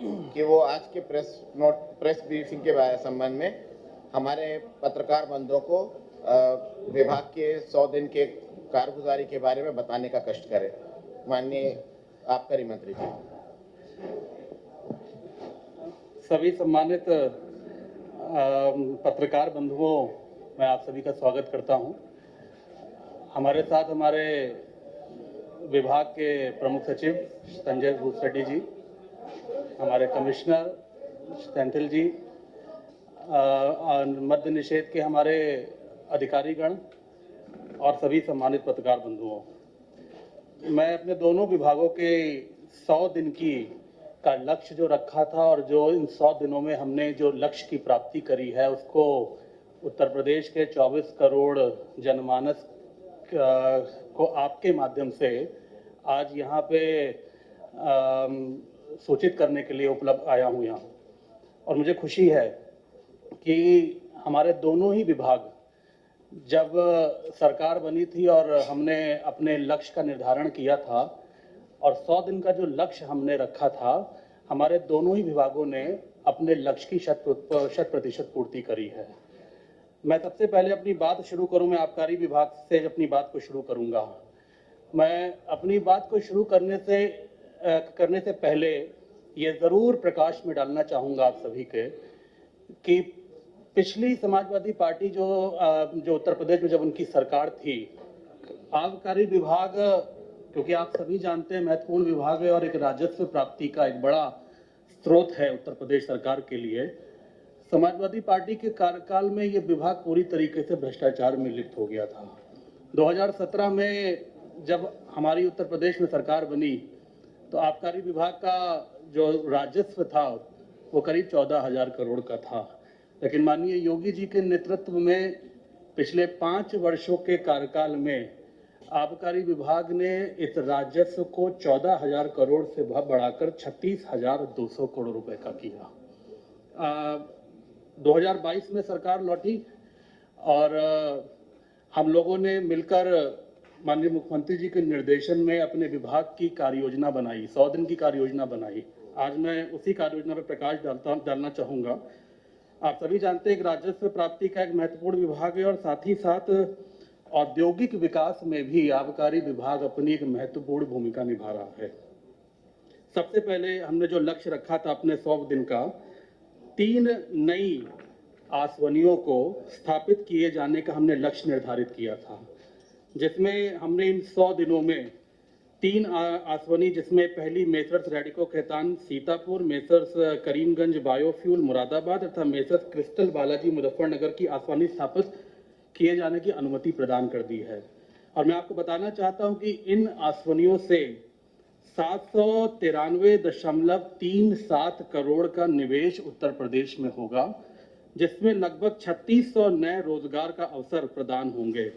कि वो आज के प्रेस ब्रीफिंग के संबंध में हमारे पत्रकार बंधुओं को विभाग के 100 दिन के कारगुजारी के बारे में बताने का कष्ट करें। माननीय आबकारी मंत्री जी। सभी सम्मानित पत्रकार बंधुओं, मैं आप सभी का स्वागत करता हूं। हमारे साथ हमारे विभाग के प्रमुख सचिव संजय भूसरेड्डी जी, हमारे कमिश्नर सेंथिल जी, मद्य निषेध के हमारे अधिकारीगण और सभी सम्मानित पत्रकार बंधुओं, मैं अपने दोनों विभागों के 100 दिन का लक्ष्य जो रखा था और जो इन 100 दिनों में हमने जो लक्ष्य की प्राप्ति करी है, उसको उत्तर प्रदेश के 24 करोड़ जनमानस को आपके माध्यम से आज यहाँ पे सूचित करने के लिए उपलब्ध आया हूँ यहाँ। और मुझे खुशी है कि हमारे दोनों ही विभाग, जब सरकार बनी थी और हमने अपने लक्ष्य का निर्धारण किया था और 100 दिन का जो लक्ष्य हमने रखा था, हमारे दोनों ही विभागों ने अपने लक्ष्य की 100% पूर्ति करी है। मैं सबसे पहले अपनी बात शुरू करूं, मैं आबकारी विभाग से अपनी बात को शुरू करूंगा। मैं अपनी बात को शुरू करने से पहले ये ज़रूर प्रकाश में डालना चाहूँगा आप सभी के कि पिछली समाजवादी पार्टी जो उत्तर प्रदेश में जब उनकी सरकार थी, आबकारी विभाग, क्योंकि आप सभी जानते हैं महत्वपूर्ण विभाग है और एक राजस्व प्राप्ति का एक बड़ा स्रोत है उत्तर प्रदेश सरकार के लिए, समाजवादी पार्टी के कार्यकाल में ये विभाग पूरी तरीके से भ्रष्टाचार में लिप्त हो गया था। 2017 में जब हमारी उत्तर प्रदेश में सरकार बनी तो आबकारी विभाग का जो राजस्व था वो करीब 14,000 करोड़ का था, लेकिन माननीय योगी जी के नेतृत्व में पिछले 5 वर्षों के कार्यकाल में आबकारी विभाग ने इस राजस्व को 14,000 करोड़ से बढ़ाकर 36,200 करोड़ रुपए का किया। 2022 में सरकार लौटी और हम लोगों ने मिलकर माननीय मुख्यमंत्री जी के निर्देशन में अपने विभाग की कार्य योजना बनाई, 100 दिन की कार्य योजना बनाई। आज मैं उसी कार्य योजना पर प्रकाश डालना चाहूँगा। आप सभी जानते हैं कि राजस्व प्राप्ति का एक महत्वपूर्ण विभाग है और साथ ही साथ औद्योगिक विकास में भी आबकारी विभाग अपनी एक महत्वपूर्ण भूमिका निभा रहा है। सबसे पहले हमने जो लक्ष्य रखा था अपने 100 दिन का, 3 नई आसवनियों को स्थापित किए जाने का हमने लक्ष्य निर्धारित किया था, जिसमें हमने इन 100 दिनों में 3 आसवनी, जिसमें पहली messrs Radico Khaitan Sitapur, messrs Karimganj biofuel Moradabad तथा मेसर्स क्रिस्टल बालाजी मुजफ्फरनगर की आसवनी स्थापित किए जाने की अनुमति प्रदान कर दी है। और मैं आपको बताना चाहता हूं कि इन आसवनियों से 793.37 करोड़ का निवेश उत्तर प्रदेश में होगा, जिसमें लगभग 3600 नए रोजगार का अवसर प्रदान होंगे।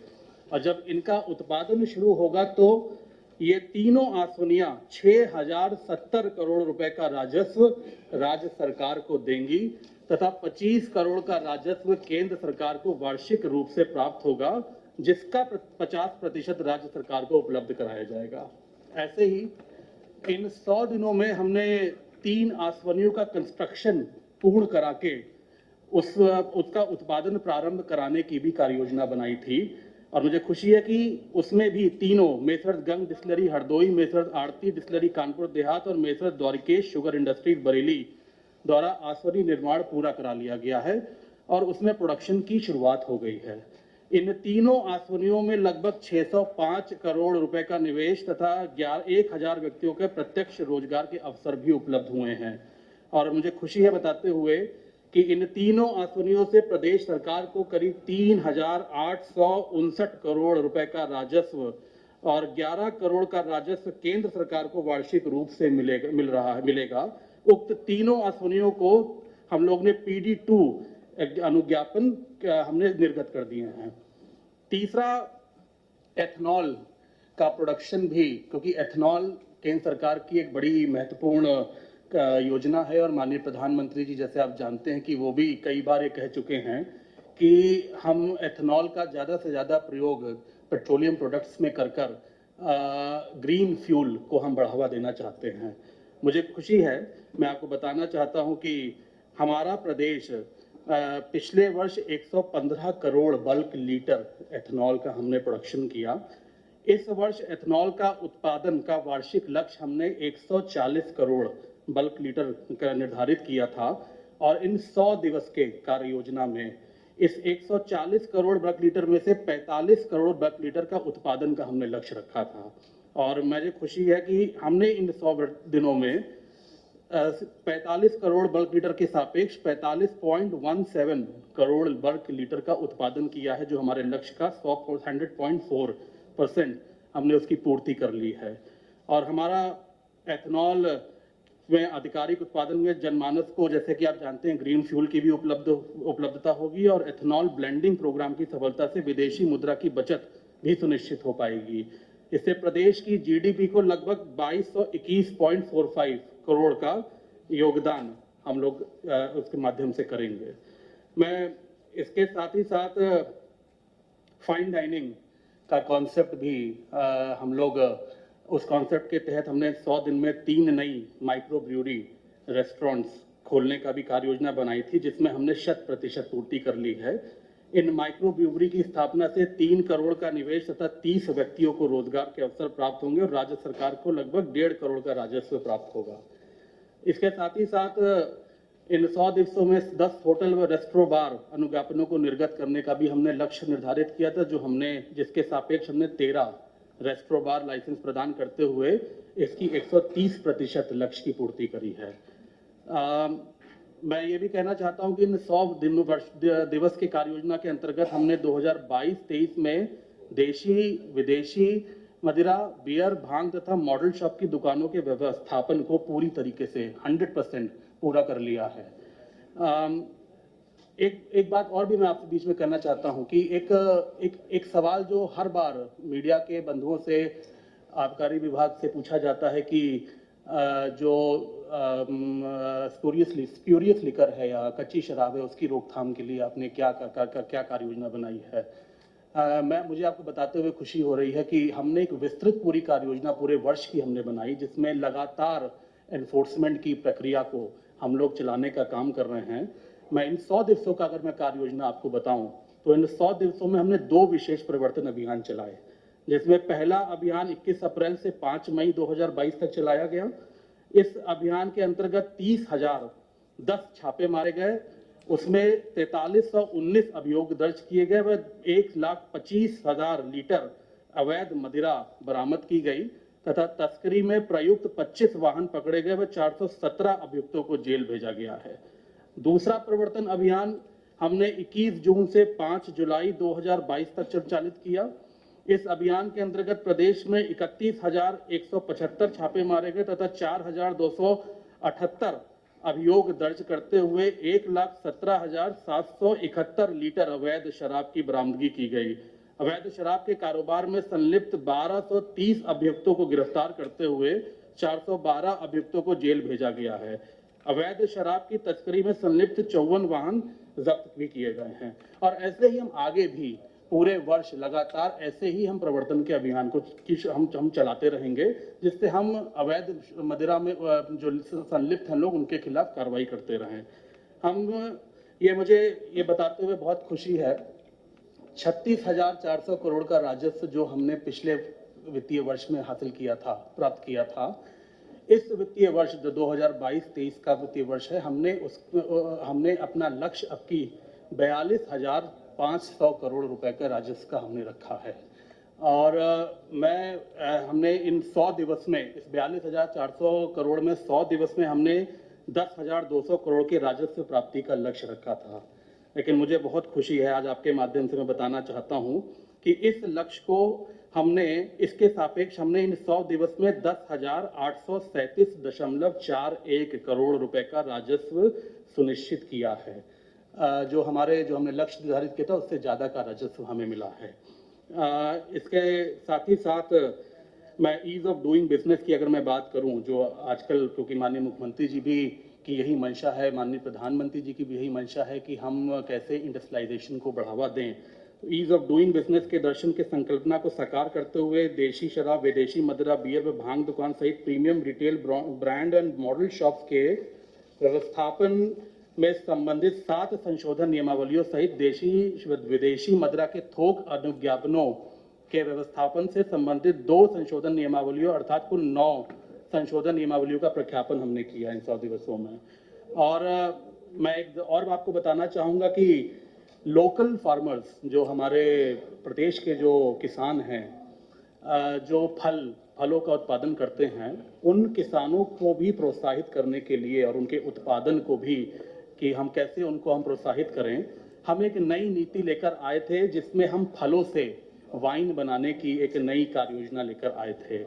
और जब इनका उत्पादन शुरू होगा तो ये तीनों आसवनियां 6,070 करोड़ रुपए का राजस्व राज्य सरकार को देंगी तथा 25 करोड़ का राजस्व केंद्र सरकार को वार्षिक रूप से प्राप्त होगा, जिसका 50% राज्य सरकार को उपलब्ध कराया जाएगा। ऐसे ही इन 100 दिनों में हमने 3 आसवनियों का कंस्ट्रक्शन पूर्ण करा के उसका उत्पादन प्रारंभ कराने की भी कार्य योजना बनाई थी। और मुझे खुशी है कि उसमें भी तीनों मेसर्स गंग डिस्टिलरी हरदोई, मेसर्स आरती डिस्टिलरी कानपुर देहात और messrs Dwarikesh sugar industries Bareilly द्वारा आसवनी निर्माण पूरा करा लिया गया है और उसमें प्रोडक्शन की शुरुआत हो गई है। इन तीनों आसवनियों में लगभग 605 करोड़ रुपए का निवेश तथा 1,000 व्यक्तियों के प्रत्यक्ष रोजगार के अवसर भी उपलब्ध हुए हैं। और मुझे खुशी है बताते हुए कि इन तीनों आसवनियों से प्रदेश सरकार को करीब 3,859 करोड़ रुपए का राजस्व और 11 करोड़ का राजस्व केंद्र सरकार को वार्षिक रूप से मिलेगा। उक्त तीनों आसवनियों को हम लोग ने PD2 अनुज्ञापन हमने निर्गत कर दिए हैं। तीसरा, एथनॉल का प्रोडक्शन भी, क्योंकि एथनॉल केंद्र सरकार की एक बड़ी महत्वपूर्ण योजना है और माननीय प्रधानमंत्री जी, जैसे आप जानते हैं कि वो भी कई बार ये कह चुके हैं कि हम एथनॉल का ज़्यादा से ज़्यादा प्रयोग पेट्रोलियम प्रोडक्ट्स में कर ग्रीन फ्यूल को हम बढ़ावा देना चाहते हैं। मुझे खुशी है, मैं आपको बताना चाहता हूं कि हमारा प्रदेश पिछले वर्ष 115 करोड़ बल्क लीटर एथेनॉल का हमने प्रोडक्शन किया। इस वर्ष एथेनॉल का उत्पादन का वार्षिक लक्ष्य हमने 140 करोड़ बल्क लीटर का निर्धारित किया था और इन 100 दिवस के कार्य योजना में इस 140 करोड़ बल्क लीटर में से 45 करोड़ बल्क लीटर का उत्पादन का हमने लक्ष्य रखा था। और मुझे खुशी है कि हमने इन 100 दिनों में 45 करोड़ बल्क लीटर के सापेक्ष 45.17 करोड़ बल्क लीटर का उत्पादन किया है, जो हमारे लक्ष्य का 100.4% हमने उसकी पूर्ति कर ली है। और हमारा एथेनॉल में आधिकारिक उत्पादन में जनमानस को, जैसे कि आप जानते हैं, ग्रीन फ्यूल की भी उपलब्धता होगी और एथेनॉल ब्लेंडिंग प्रोग्राम की सफलता से विदेशी मुद्रा की बचत भी सुनिश्चित हो पाएगी। इससे प्रदेश की जीडीपी को लगभग 2221.45 करोड़ का योगदान हम लोग उसके माध्यम से करेंगे। मैं इसके साथ ही साथ फाइन डाइनिंग का कॉन्सेप्ट भी हम लोग उस कॉन्सेप्ट के तहत हमने 100 दिन में 3 नई माइक्रो ब्रूअरी रेस्टोरेंट्स खोलने का भी कार्य योजना बनाई थी, जिसमें हमने 100% पूर्ति कर ली है। इन माइक्रो ब्रूअरी की स्थापना से 3 करोड़ का निवेश तथा 30 व्यक्तियों को रोजगार के अवसर प्राप्त होंगे और राज्य सरकार को लगभग 1.5 करोड़ का राजस्व प्राप्त होगा। इसके साथ ही साथ इन 100 दिवसों में 10 होटल व रेस्टोरेंट बार अनुज्ञापनों को निर्गत करने का भी हमने लक्ष्य निर्धारित किया था, जिसके सापेक्ष हमने 13 रेस्टोरेंट बार लाइसेंस प्रदान करते हुए इसकी 130% लक्ष्य की पूर्ति करी है। मैं ये भी कहना चाहता हूं कि इन 100 दिवस की कार्य योजना के अंतर्गत हमने 2022-23 में देशी विदेशी मदिरा, बियर, भांग तथा मॉडल शॉप की दुकानों के व्यवस्थापन को पूरी तरीके से 100% पूरा कर लिया है। एक बात और भी मैं आपके बीच में करना चाहता हूं कि एक सवाल जो हर बार मीडिया के बंधुओं से आबकारी विभाग से पूछा जाता है कि जो स्पूरियस लिकर है या कच्ची शराब है, उसकी रोकथाम के लिए आपने क्या कार्य योजना बनाई है। मुझे आपको बताते हुए खुशी हो रही है कि हमने एक विस्तृत पूरी कार्य योजना पूरे वर्ष की हमने बनाई, जिसमें लगातार एनफोर्समेंट की प्रक्रिया को हम लोग चलाने का काम कर रहे हैं। मैं इन 100 दिवसों का अगर मैं कार्य योजना आपको बताऊं तो इन 100 दिवसों में हमने 2 विशेष परिवर्तन अभियान चलाए, जिसमें पहला अभियान 21 अप्रैल से 5 मई 2022 तक चलाया गया। इस अभियान के अंतर्गत 30,010 छापे मारे गए, उसमें 4319 अभियोग दर्ज किए गए व 1,25,000 लीटर अवैध मदिरा बरामद की गई तथा तस्करी में प्रयुक्त 25 वाहन पकड़े गए व 417 अभियुक्तों को जेल भेजा गया है। दूसरा प्रवर्तन अभियान हमने 21 जून से 5 जुलाई 2022 तक संचालित किया। इस अभियान के अंतर्गत प्रदेश में 31,175 छापे मारे गए तथा 4,278 अभियोग दर्ज करते हुए 1,17,771 लीटर अवैध शराब की बरामदगी की गई। अवैध शराब के कारोबार में संलिप्त 1230 अभियुक्तों को गिरफ्तार करते हुए 412 अभियुक्तों को जेल भेजा गया है। अवैध शराब की तस्करी में संलिप्त 54 वाहन जब्त भी किए गए हैं। और ऐसे ही हम आगे भी पूरे वर्ष लगातार ऐसे ही हम प्रवर्तन के अभियान को हम चलाते रहेंगे, जिससे हम अवैध मदिरा में जो संलिप्त हैं लोग, उनके खिलाफ कार्रवाई करते रहें। मुझे ये बताते हुए बहुत खुशी है, 36,400 करोड़ का राजस्व जो हमने पिछले वित्तीय वर्ष में प्राप्त किया था, इस वित्तीय वर्ष जो 2022-23 का वित्तीय वर्ष है, हमने अपना लक्ष्य अब की 42,500 करोड़ रुपए का राजस्व का हमने रखा है। और हमने इन 100 दिवस में, इस 42,400 करोड़ में 100 दिवस में हमने 10,200 करोड़ के राजस्व प्राप्ति का लक्ष्य रखा था। लेकिन मुझे बहुत खुशी है, आज आपके माध्यम से मैं बताना चाहता हूं कि इस लक्ष्य को इसके सापेक्ष हमने इन 100 दिवस में 10,837.41 करोड़ रुपए का राजस्व सुनिश्चित किया है। जो हमने लक्ष्य निर्धारित किया था, उससे ज़्यादा का राजस्व हमें मिला है। इसके साथ ही साथ मैं ईज ऑफ डूइंग बिजनेस की अगर मैं बात करूं, जो आजकल, क्योंकि माननीय मुख्यमंत्री जी भी की यही मंशा है, माननीय प्रधानमंत्री जी की भी यही मंशा है कि हम कैसे इंडस्ट्रियलाइजेशन को बढ़ावा दें, ईज ऑफ डूइंग बिजनेस के दर्शन के संकल्पना को साकार करते हुए देशी शराब, विदेशी मदिरा, बियर व भांग दुकान सहित premium retail brand and model shops के व्यवस्थापन में संबंधित 7 संशोधन नियमावलियों सहित देशी व विदेशी मदिरा के थोक अनुज्ञापनों के व्यवस्थापन से संबंधित 2 संशोधन नियमावलियों अर्थात कुल 9 संशोधन नियमावलियों का प्रख्यापन हमने किया इन 100 दिवसों में। और मैं एक और आपको बताना चाहूँगा कि लोकल फार्मर्स जो हमारे प्रदेश के जो किसान हैं, जो फलों का उत्पादन करते हैं, उन किसानों को भी प्रोत्साहित करने के लिए और उनके उत्पादन को भी कि हम कैसे उनको हम प्रोत्साहित करें, हम एक नई नीति लेकर आए थे जिसमें हम फलों से वाइन बनाने की एक नई कार्य योजना लेकर आए थे।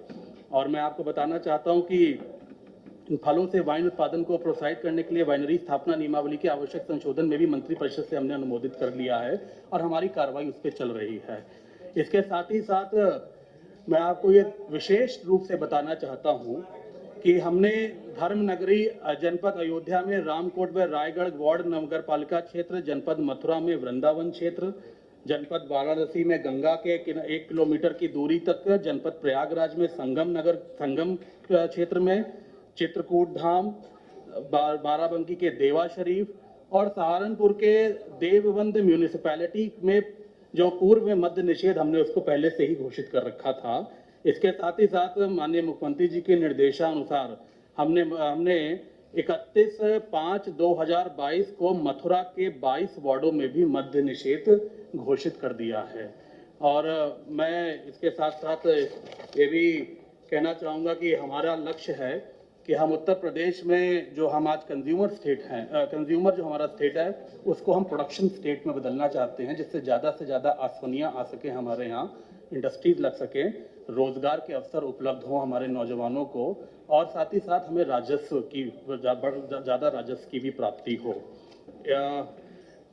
और मैं आपको बताना चाहता हूं कि फलों से वाइन उत्पादन को प्रोत्साहित करने के लिए वाइनरी स्थापना नियमावली के आवश्यक संशोधन में भी मंत्रिपरिषद से हमने अनुमोदित कर लिया है और हमारी कार्रवाई उस पर चल रही है। इसके साथ ही साथ मैं आपको ये विशेष रूप से बताना चाहता हूँ कि हमने धर्म नगरी जनपद अयोध्या में रामकोट व रायगढ़ वार्ड नगर पालिका क्षेत्र, जनपद मथुरा में वृंदावन क्षेत्र, जनपद वाराणसी में गंगा के 1 किलोमीटर की दूरी तक, जनपद प्रयागराज में संगम क्षेत्र में चित्रकूट धाम, बाराबंकी के देवा शरीफ और सहारनपुर के देवबंद म्यूनिसिपैलिटी में जो पूर्व में मद्य निषेध हमने उसको पहले से ही घोषित कर रखा था। इसके साथ ही साथ माननीय मुख्यमंत्री जी के निर्देशानुसार हमने 31/5/2022 को मथुरा के 22 वार्डों में भी मद्य निषेध घोषित कर दिया है। और मैं इसके साथ साथ ये भी कहना चाहूँगा कि हमारा लक्ष्य है कि हम उत्तर प्रदेश में जो हम आज कंज्यूमर जो हमारा स्टेट है उसको हम प्रोडक्शन स्टेट में बदलना चाहते हैं, जिससे ज़्यादा से ज़्यादा आसानियाँ आ सके, हमारे यहाँ इंडस्ट्रीज लग सकें, रोजगार के अवसर उपलब्ध हों हमारे नौजवानों को, और साथ ही साथ हमें राजस्व की ज़्यादा राजस्व की भी प्राप्ति हो।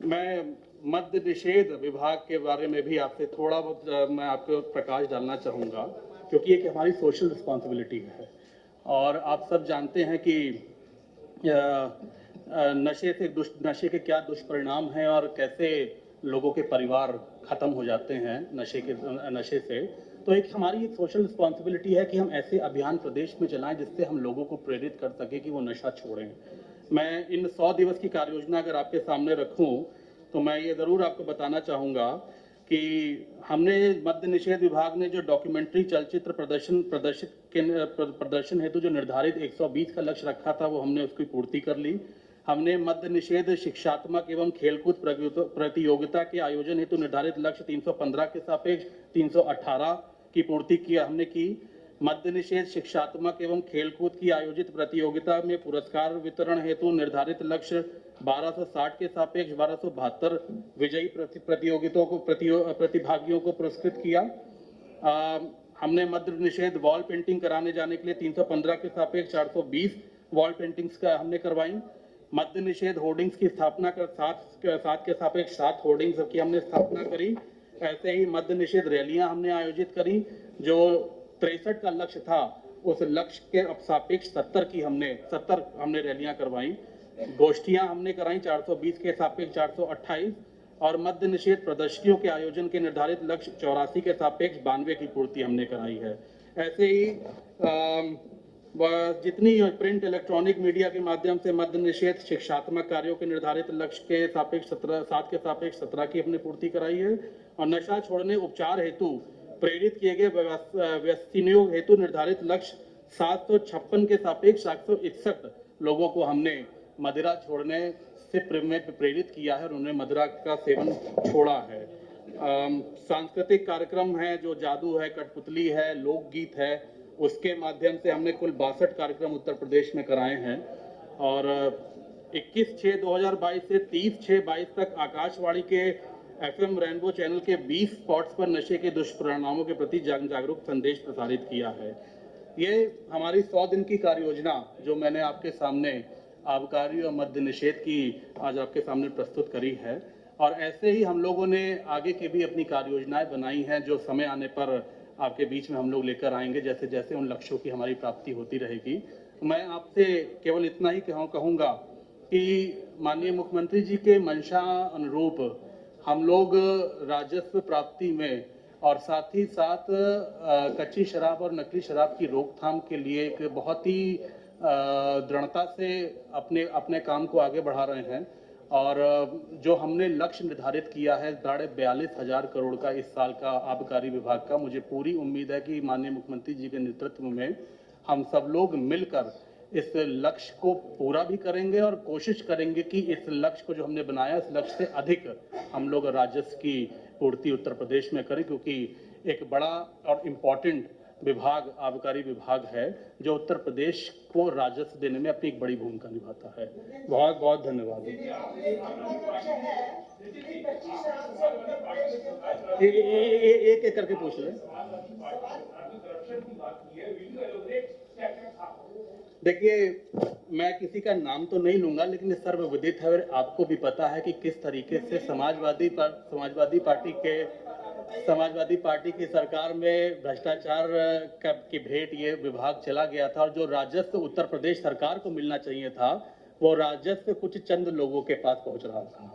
मैं मद्य निषेध विभाग के बारे में भी आपसे थोड़ा बहुत मैं आपको प्रकाश डालना चाहूँगा, क्योंकि ये हमारी सोशल रिस्पॉन्सिबिलिटी है। और आप सब जानते हैं कि नशे के क्या दुष्परिणाम हैं और कैसे लोगों के परिवार खत्म हो जाते हैं नशे से। तो हमारी एक सोशल रिस्पॉन्सिबिलिटी है कि हम ऐसे अभियान प्रदेश में चलाएं जिससे हम लोगों को प्रेरित कर सकें कि वो नशा छोड़ें। मैं इन 100 दिवस की कार्य योजना अगर आपके सामने रखूं तो मैं ये ज़रूर आपको बताना चाहूँगा कि हमने मद्य निषेध विभाग ने जो डॉक्यूमेंट्री चलचित्र प्रदर्शन हेतु जो निर्धारित 120 का लक्ष्य रखा था वो हमने उसकी पूर्ति कर ली। हमने मद्य निषेध शिक्षात्मक एवं खेलकूद प्रतियोगिता के आयोजन हेतु निर्धारित लक्ष्य 315 के सापेक्ष 318 की पूर्ति हमने की। मद्य निषेध शिक्षात्मक एवं खेलकूद की आयोजित प्रतियोगिता में पुरस्कार वितरण हेतु निर्धारित लक्ष्य 1260 के सापेक्ष 1272 विजयी प्रतिभागियों को पुरस्कृत किया। हमने मद्य निषेध वॉल पेंटिंग कराने जाने के लिए 315 के सापेक्ष 420 वॉल पेंटिंग्स का हमने करवाई। मद्य निषेध होर्डिंग्स की स्थापना कर 7 के सापेक्ष 7 होर्डिंग्स की हमने स्थापना करी। ऐसे ही मद्य निषेध रैलियां हमने आयोजित करी, जो 63 का लक्ष्य था उस लक्ष्य के सापेक्ष 70 हमने रैलियां करवाई। गोष्ठियां हमने कराई 420 के सापेक्ष 428 और मद्य निषेध प्रदर्शनियों के आयोजन के निर्धारित लक्ष्य 84 के सापेक्ष 92 की पूर्ति हमने कराई है। ऐसे ही जितनी प्रिंट इलेक्ट्रॉनिक मीडिया के माध्यम से मद्य निषेध शिक्षात्मक कार्यों के निर्धारित लक्ष्य के सापेक्ष 7 के सापेक्ष 17 की हमने पूर्ति कराई है। और नशा छोड़ने उपचार हेतु प्रेरित किए गए व्यसनियों हेतु निर्धारित लक्ष्य 756 के सापेक्ष 761 लोगों को हमने मदिरा छोड़ने से प्रेरित किया है और उन्होंने मदिरा का सेवन छोड़ा है। सांस्कृतिक कार्यक्रम है, जो जादू है, कठपुतली है, लोकगीत है, उसके माध्यम से हमने कुल 62 कार्यक्रम उत्तर प्रदेश में कराए हैं। और 21/6/2022 से 30/6/22 तक आकाशवाणी के FM रेनबो चैनल के 20 स्पॉट्स पर नशे के दुष्परिणामों के प्रति जागरूक संदेश प्रसारित किया है। ये हमारी 100 दिन की कार्य योजना जो मैंने आपके सामने आबकारी और मद्य निषेध की आज आपके सामने प्रस्तुत करी है। और ऐसे ही हम लोगों ने आगे की भी अपनी कार्य योजनाएं बनाई हैं, जो समय आने पर आपके बीच में हम लोग लेकर आएंगे जैसे जैसे उन लक्ष्यों की हमारी प्राप्ति होती रहेगी। मैं आपसे केवल इतना ही कहूँगा कि माननीय मुख्यमंत्री जी के मंशा अनुरूप हम लोग राजस्व प्राप्ति में और साथ ही साथ कच्ची शराब और नकली शराब की रोकथाम के लिए एक बहुत ही दृढ़ता से अपने अपने काम को आगे बढ़ा रहे हैं। और जो हमने लक्ष्य निर्धारित किया है 42,500 करोड़ का इस साल का आबकारी विभाग का, मुझे पूरी उम्मीद है कि माननीय मुख्यमंत्री जी के नेतृत्व में हम सब लोग मिलकर इस लक्ष्य को पूरा भी करेंगे और कोशिश करेंगे कि इस लक्ष्य को जो हमने बनाया इस लक्ष्य से अधिक हम लोग राजस्व की पूर्ति उत्तर प्रदेश में करें, क्योंकि एक बड़ा और इम्पॉर्टेंट विभाग आबकारी विभाग है जो उत्तर प्रदेश को राजस्व देने में अपनी एक बड़ी भूमिका निभाता है। बहुत बहुत धन्यवाद। एक एक करके पूछ लें। देखिए, मैं किसी का नाम तो नहीं लूंगा, लेकिन सर्वविदित है और आपको भी पता है कि किस तरीके से समाजवादी पार्टी की सरकार में भ्रष्टाचार की भेंट ये विभाग चला गया था और जो राजस्व उत्तर प्रदेश सरकार को मिलना चाहिए था वो राजस्व कुछ चंद लोगों के पास पहुंच रहा था।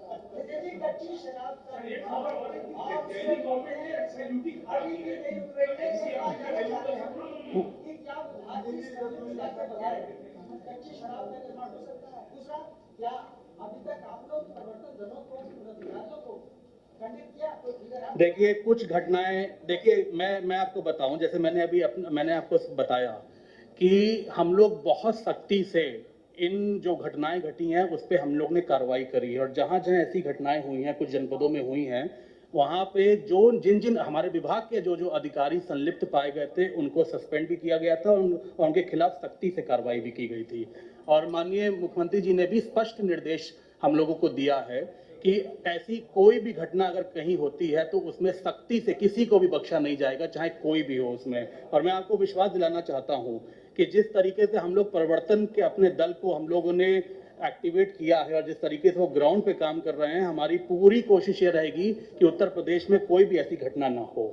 देखिए, कुछ घटनाएं, देखिए मैं आपको बताऊं, जैसे मैंने आपको बताया कि हम लोग बहुत सख्ती से इन जो घटनाएं घटी हैं उस पे हम लोग ने कार्रवाई करी है और जहां जहां ऐसी घटनाएं हुई हैं, कुछ जनपदों में हुई हैं, वहां पे जो जिन हमारे विभाग के जो अधिकारी संलिप्त पाए गए थे उनको सस्पेंड भी किया गया था और उनके खिलाफ सख्ती से कार्रवाई भी की गई थी। और माननीय मुख्यमंत्री जी ने भी स्पष्ट निर्देश हम लोगों को दिया है कि ऐसी कोई भी घटना अगर कहीं होती है तो उसमें सख्ती से किसी को भी बख्शा नहीं जाएगा, चाहे कोई भी हो उसमें। और मैं आपको विश्वास दिलाना चाहता हूं कि जिस तरीके से हम लोग परिवर्तन के अपने दल को हम लोगों ने एक्टिवेट किया है और जिस तरीके से वो ग्राउंड पे काम कर रहे हैं, हमारी पूरी कोशिश ये रहेगी कि उत्तर प्रदेश में कोई भी ऐसी घटना ना हो।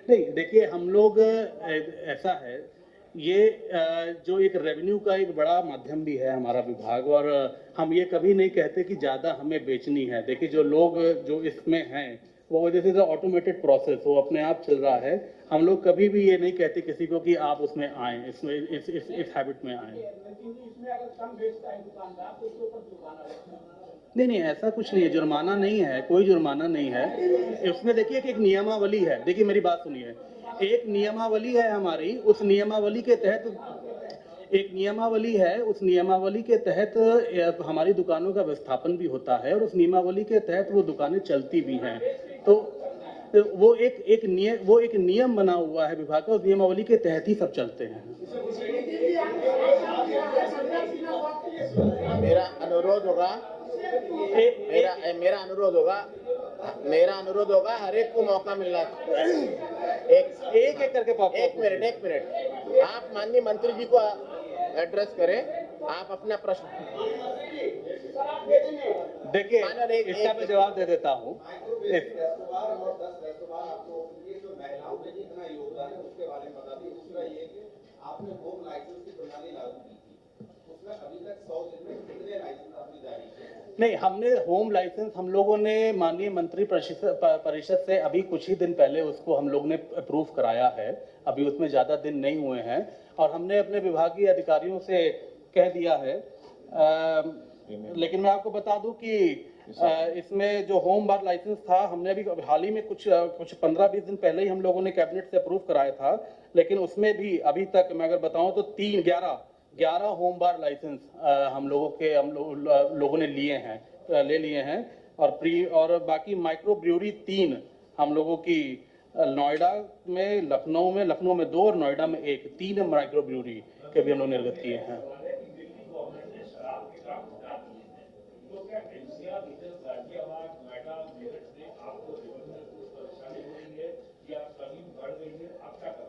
नहीं, देखिए हम लोग ऐसा है, ये जो एक रेवेन्यू का एक बड़ा माध्यम भी है हमारा विभाग और हम ये कभी नहीं कहते कि ज़्यादा हमें बेचनी है। देखिए, जो लोग जो इसमें हैं वो दिस इज ऑटोमेटेड प्रोसेस, वो अपने आप चल रहा है। हम लोग कभी भी ये नहीं कहते किसी को कि आप उसमें आए, इसमें इस हैबिट में आए। नहीं, ऐसा कुछ नहीं है, जुर्माना नहीं है, कोई जुर्माना नहीं है उसमें। देखिए कि एक नियमावली है, देखिए मेरी बात सुनिए, एक नियमावली है हमारी, उस नियमावली के तहत एक नियमावली है, उस नियमावली के तहत हमारी दुकानों का विस्थापन भी होता है और उस नियमावली के तहत वो दुकानें चलती भी हैं। तो वो एक नियम बना हुआ है विभाग का, उस नियमावली के तहत ही सब चलते हैं। मेरा अनुरोध होगा हर एक को मौका मिलना। एक करके एक मिनट आप माननीय मंत्री जी को एड्रेस करें, आप अपना प्रश्न। देखिए, इसका मैं जवाब दे देता हूँ। आपने होम लाइसेंस की प्रणाली लागू की थी, उसमें अभी तक 100 दिन में कितने लाइसेंस आपने जारी किए? नहीं, हमने होम लाइसेंस हम लोगों ने माननीय मंत्री परिषद से अभी कुछ ही दिन पहले उसको हम लोग ने अप्रूव कराया है, अभी उसमें ज़्यादा दिन नहीं हुए हैं और हमने अपने विभागीय अधिकारियों से कह दिया है। लेकिन मैं आपको बता दूं कि इसमें जो होम बार लाइसेंस था हमने अभी हाल ही में कुछ 15-20 दिन पहले ही हम लोगों ने कैबिनेट से अप्रूव कराया था, लेकिन उसमें भी अभी तक मैं अगर बताऊं तो 11 होम बार लाइसेंस हम लोगों ने ले लिए हैं और बाकी माइक्रो ब्रूअरी 3 हम लोगों की नोएडा में, लखनऊ में 2 और नोएडा में 1, 3 माइक्रो ब्रूअरी के भी हम लोग निर्गत किए हैं।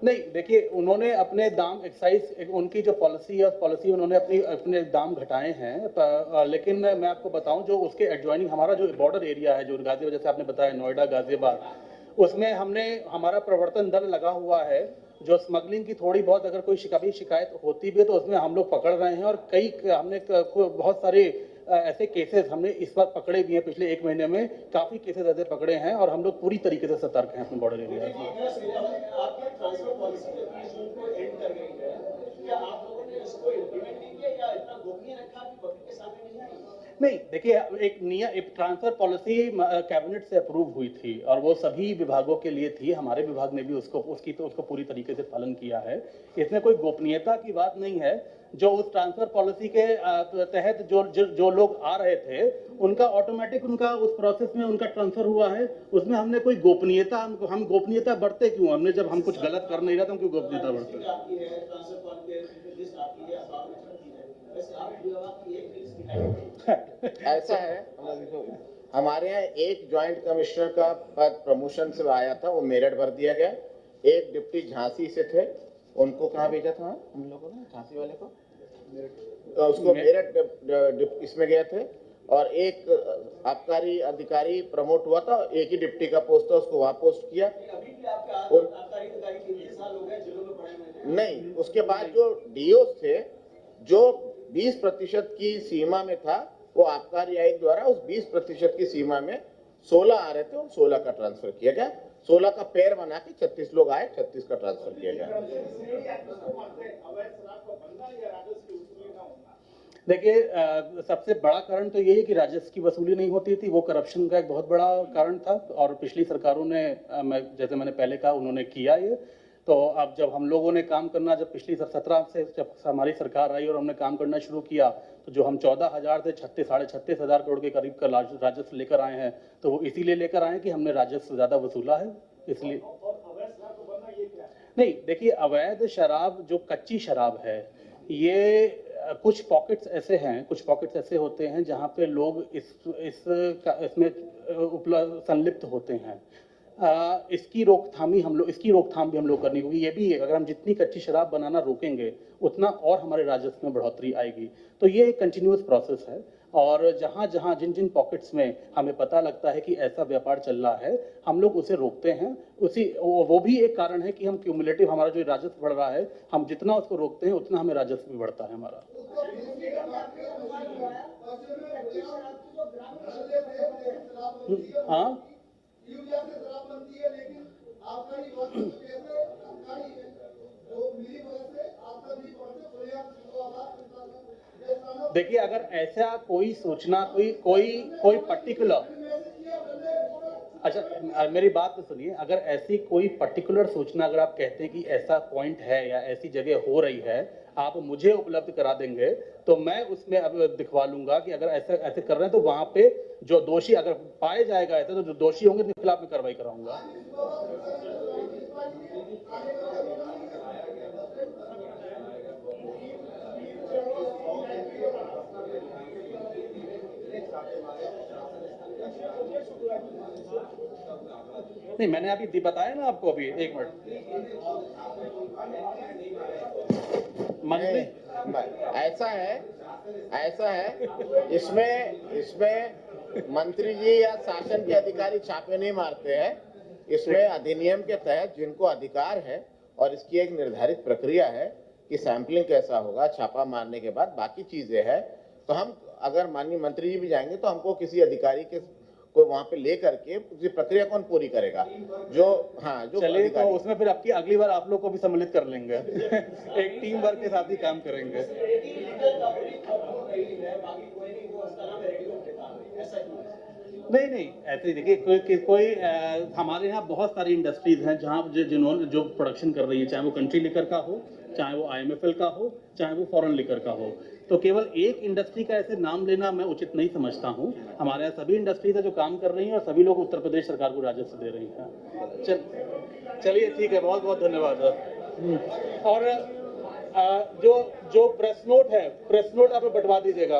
नहीं, देखिए उन्होंने अपने दाम एक्साइज, उनकी जो पॉलिसी है उस पॉलिसी उन्होंने अपने दाम घटाए हैं, लेकिन मैं आपको बताऊं जो उसके एडजॉइनिंग हमारा जो बॉर्डर एरिया है, जो गाजियाबाद, जैसे आपने बताया नोएडा गाजियाबाद, उसमें हमने हमारा प्रवर्तन दल लगा हुआ है, जो स्मगलिंग की थोड़ी बहुत अगर कोई कभी शिकायत होती भी है तो उसमें हम लोग पकड़ रहे हैं, और कई हमने बहुत सारे ऐसे केसेस हमने इस बार पकड़े भी हैं। पिछले 1 महीने में काफी केसेस ऐसे पकड़े हैं और हम लोग पूरी तरीके से सतर्क हैं अपने बॉर्डर एरिया में। नहीं, देखिए, एक ट्रांसफर पॉलिसी कैबिनेट से अप्रूव हुई थी और वो सभी विभागों के लिए थी। हमारे विभाग ने भी उसको पूरी तरीके से पालन किया है। इसमें कोई गोपनीयता की बात नहीं है। जो उस ट्रांसफर पॉलिसी के तहत जो लोग आ रहे थे, उनका ऑटोमेटिक उनका उस प्रोसेस में उनका ट्रांसफर हुआ है। उसमें हमने कोई गोपनीयता, हम गोपनीयता बरते क्यों? हमने जब हम कुछ गलत कर नहीं रहे तो हम क्यों गोपनीयता बरते? ऐसा है, हमारे यहाँ एक ज्वाइंट कमिश्नर का पद प्रमोशन से आया था, वो मेरठ भर दिया गया। एक डिप्टी झांसी से थे, उनको कहाँ भेजा था हम लोगों ने? झांसी वाले को उसको मेरठ इसमें गए थे। और एक आबकारी अधिकारी प्रमोट हुआ था, एक ही डिप्टी का पोस्ट था, उसको वहां पोस्ट किया। नहीं, उसके बाद जो डीओ थे, जो 20% की सीमा में था, वो आबकारी आयोग द्वारा उस 20% की सीमा में 16 आ रहे थे, और 16 का ट्रांसफर किया गया। 16 का पेयर बना के 36 लोग आए, 36 का ट्रांसफर किया गया। देखिए, सबसे बड़ा कारण तो ये है कि राजस्व की वसूली नहीं होती थी। वो करप्शन का एक बहुत बड़ा कारण था, और पिछली सरकारों ने, जैसे मैंने पहले कहा, उन्होंने किया ये। तो अब जब हम लोगों ने काम करना, जब पिछली 17 से जब हमारी सरकार आई और हमने काम करना शुरू किया, तो जो हम 14,000 से 36,500 करोड़ के करीब का राजस्व लेकर आए हैं, तो वो इसीलिए लेकर आए कि हमने राजस्व ज़्यादा वसूला है, इसलिए। नहीं, देखिए, अवैध शराब, जो कच्ची शराब है, ये कुछ पॉकेट्स ऐसे होते हैं जहाँ पे लोग इसमें संलिप्त होते हैं। इसकी रोकथाम भी हम लोग करनी होगी। ये भी है, अगर हम जितनी कच्ची शराब बनाना रोकेंगे, उतना और हमारे राजस्व में बढ़ोतरी आएगी। तो ये एक कंटिन्यूअस प्रोसेस है, और जहाँ जिन पॉकेट्स में हमें पता लगता है कि ऐसा व्यापार चल रहा है, हम लोग उसे रोकते हैं। वो भी एक कारण है कि हम क्यूमुलेटिव, हमारा जो राजस्व बढ़ रहा है, हम जितना उसको रोकते हैं उतना हमें राजस्व भी बढ़ता है हमारा। हाँ, देखिए, अगर ऐसा कोई सूचना, कोई पर्टिकुलर, अच्छा, मेरी बात तो सुनिए। अगर ऐसी कोई पर्टिकुलर सूचना, अगर आप कहते हैं कि ऐसा पॉइंट है या ऐसी जगह हो रही है, आप मुझे उपलब्ध करा देंगे, तो मैं उसमें अब दिखवा लूंगा कि अगर ऐसे कर रहे हैं, तो वहां पे जो दोषी अगर पाए जाएगा ऐसा, तो जो दोषी होंगे उनके खिलाफ मैं कार्रवाई कराऊंगा। नहीं, मैंने अभी बताया ना आपको, अभी 1 मिनट। मंत्री, ऐसा है, इसमें मंत्री जी या शासन के अधिकारी छापे नहीं मारते हैं। इसमें अधिनियम के तहत जिनको अधिकार है, और इसकी एक निर्धारित प्रक्रिया है कि सैंपलिंग कैसा होगा, छापा मारने के बाद बाकी चीजें हैं। तो हम, अगर माननीय मंत्री जी भी जाएंगे, तो हमको किसी अधिकारी को वहां पे लेकर के उसकी प्रक्रिया कौन पूरी करेगा? जो चलिए, तो उसमें फिर आपकी अगली बार आप लोग को भी सम्मिलित कर लेंगे। एक टीम वर्क के साथ ही काम करेंगे। नहीं, ऐसे ही देखिए, कोई हमारे यहाँ बहुत सारी इंडस्ट्रीज हैं जहाँ जिन्होंने जो प्रोडक्शन कर रही है, चाहे वो कंट्री लिकर का हो, चाहे वो IMFL का हो, चाहे वो फॉरेन लिकर का हो। तो केवल एक इंडस्ट्री का ऐसे नाम लेना मैं उचित नहीं समझता हूँ। हमारे यहाँ सभी इंडस्ट्रीज है जो काम कर रही हैं, और सभी लोग उत्तर प्रदेश सरकार को राजस्व दे रही हैं। चलिए, ठीक है, बहुत बहुत धन्यवाद। और जो प्रेस नोट है, प्रेस नोट आप बंटवा दीजिएगा।